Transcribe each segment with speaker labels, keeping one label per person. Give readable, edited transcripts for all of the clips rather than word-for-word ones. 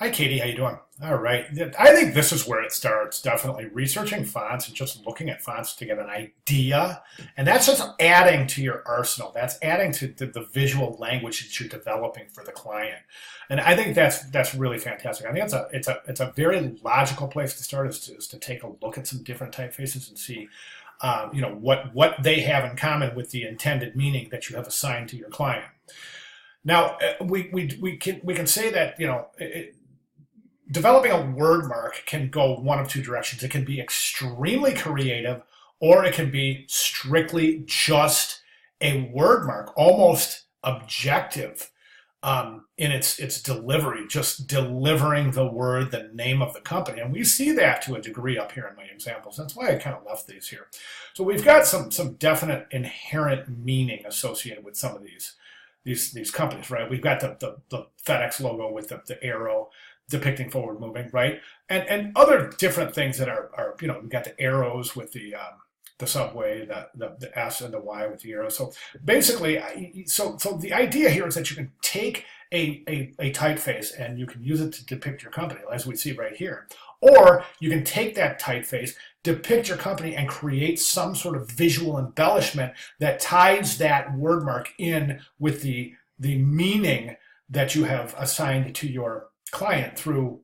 Speaker 1: Hi, Katie. How you doing? All right. I think this is where it starts. Definitely researching fonts and just looking at fonts to get an idea, and that's just adding to your arsenal. That's adding to the visual language that you're developing for the client, and I think that's really fantastic. I think it's a very logical place to start is to take a look at some different typefaces and see, what they have in common with the intended meaning that you have assigned to your client. Now, we can say that developing a word mark can go one of two directions. It can be extremely creative, or it can be strictly just a word mark, almost objective in its delivery, just delivering the word, the name of the company. And we see that to a degree up here in my examples. That's why I kind of left these here. So we've got some definite inherent meaning associated with some of these companies, right? We've got the FedEx logo with the arrow depicting forward moving, right? And other different things that are we've got the arrows with the subway, the S and the Y with the arrow. So basically, so the idea here is that you can take a typeface and you can use it to depict your company, as we see right here. Or you can take that typeface, depict your company, and create some sort of visual embellishment that ties that word mark in with the meaning that you have assigned to your client through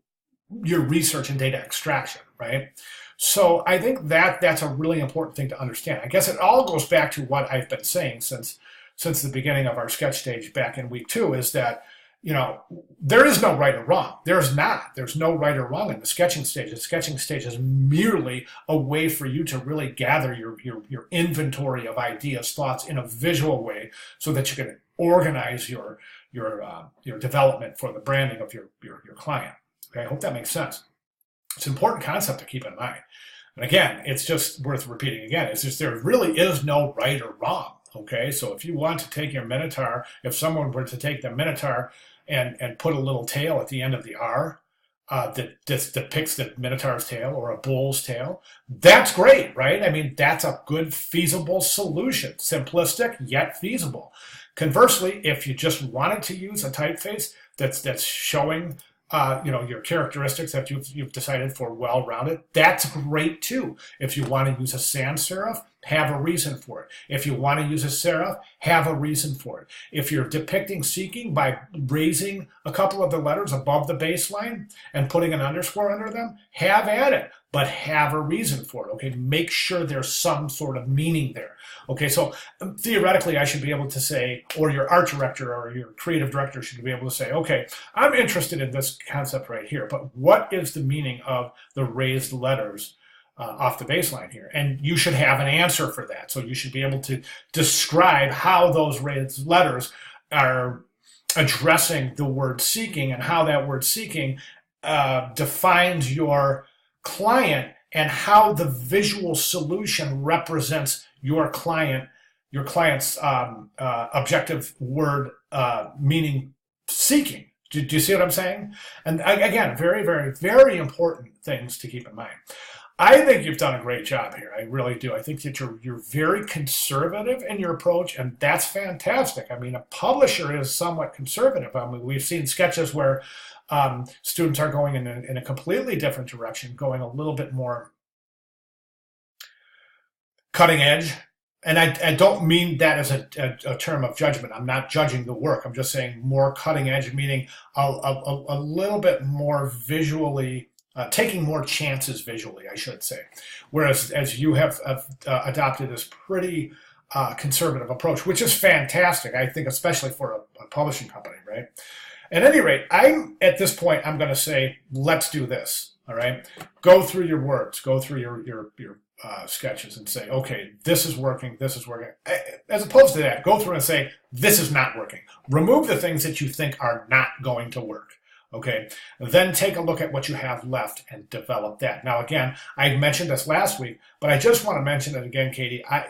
Speaker 1: your research and data extraction, right? So I think that's a really important thing to understand. I guess it all goes back to what I've been saying since the beginning of our sketch stage back in week 2, is that there is no right or wrong. There's not. There's no right or wrong in the sketching stage. The sketching stage is merely a way for you to really gather your inventory of ideas, thoughts in a visual way, so that you can organize your development for the branding of your client. Okay, I hope that makes sense. It's an important concept to keep in mind. And again, it's just worth repeating again. It's just there really is no right or wrong. Okay, so if you want to take your Minotaur, if someone were to take the Minotaur and put a little tail at the end of the R that depicts the Minotaur's tail or a bull's tail, that's great, right? I mean, that's a good, feasible solution. Simplistic, yet feasible. Conversely, if you just wanted to use a typeface that's showing your characteristics that you've decided for well-rounded, that's great too. If you want to use a sans serif, have a reason for it. If you want to use a serif, have a reason for it. If you're depicting seeking by raising a couple of the letters above the baseline and putting an underscore under them, have at it, but have a reason for it. Okay, make sure there's some sort of meaning there. Okay, so theoretically, I should be able to say, or your art director or your creative director should be able to say, okay, I'm interested in this concept right here, but what is the meaning of the raised letters off the baseline here? And you should have an answer for that. So you should be able to describe how those raised letters are addressing the word seeking and how that word seeking defines your client and how the visual solution represents your client's objective word meaning seeking. Do you see what I'm saying? And again, very, very, very important things to keep in mind. I think you've done a great job here. I really do. I think that you're very conservative in your approach, and that's fantastic. I mean, a publisher is somewhat conservative. I mean, we've seen sketches where students are going in a completely different direction, going a little bit more cutting edge. And I don't mean that as a term of judgment. I'm not judging the work. I'm just saying more cutting edge, meaning a little bit more visually, taking more chances visually, I should say. Whereas as you have adopted this pretty conservative approach, which is fantastic, I think, especially for a publishing company, right? At any rate, at this point, I'm going to say, let's do this. All right, go through your words, go through your sketches, and say, okay, this is working, this is working. As opposed to that, go through and say, this is not working. Remove the things that you think are not going to work. Okay, then take a look at what you have left and develop that. Now, again, I mentioned this last week, but I just want to mention it again, Katie. I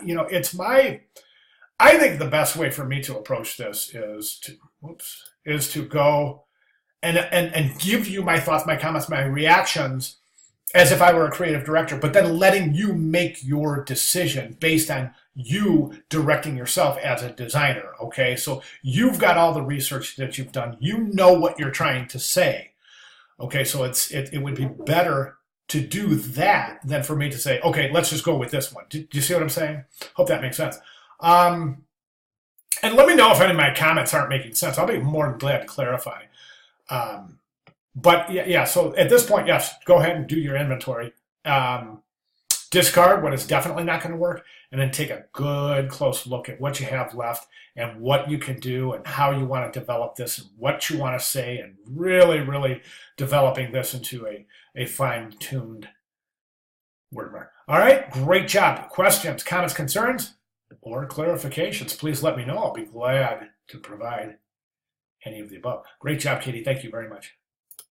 Speaker 1: think the best way for me to approach this is to go and give you my thoughts, my comments, my reactions as if I were a creative director, but then letting you make your decision based on you directing yourself as a designer, okay? So you've got all the research that you've done. You know what you're trying to say, Okay, so it would be better to do that than for me to say, okay, let's just go with this one. Do you see what I'm saying? Hope that makes sense. And let me know if any of my comments aren't making sense. I'll be more than glad to clarify. But yeah, so at this point, yes, go ahead and do your inventory. Discard what is definitely not going to work, and then take a good close look at what you have left and what you can do and how you want to develop this and what you want to say, and really, really developing this into a fine-tuned word mark. All right, great job. Questions, comments, concerns, or clarifications, please let me know. I'll be glad to provide any of the above. Great job, Katie. Thank you very much.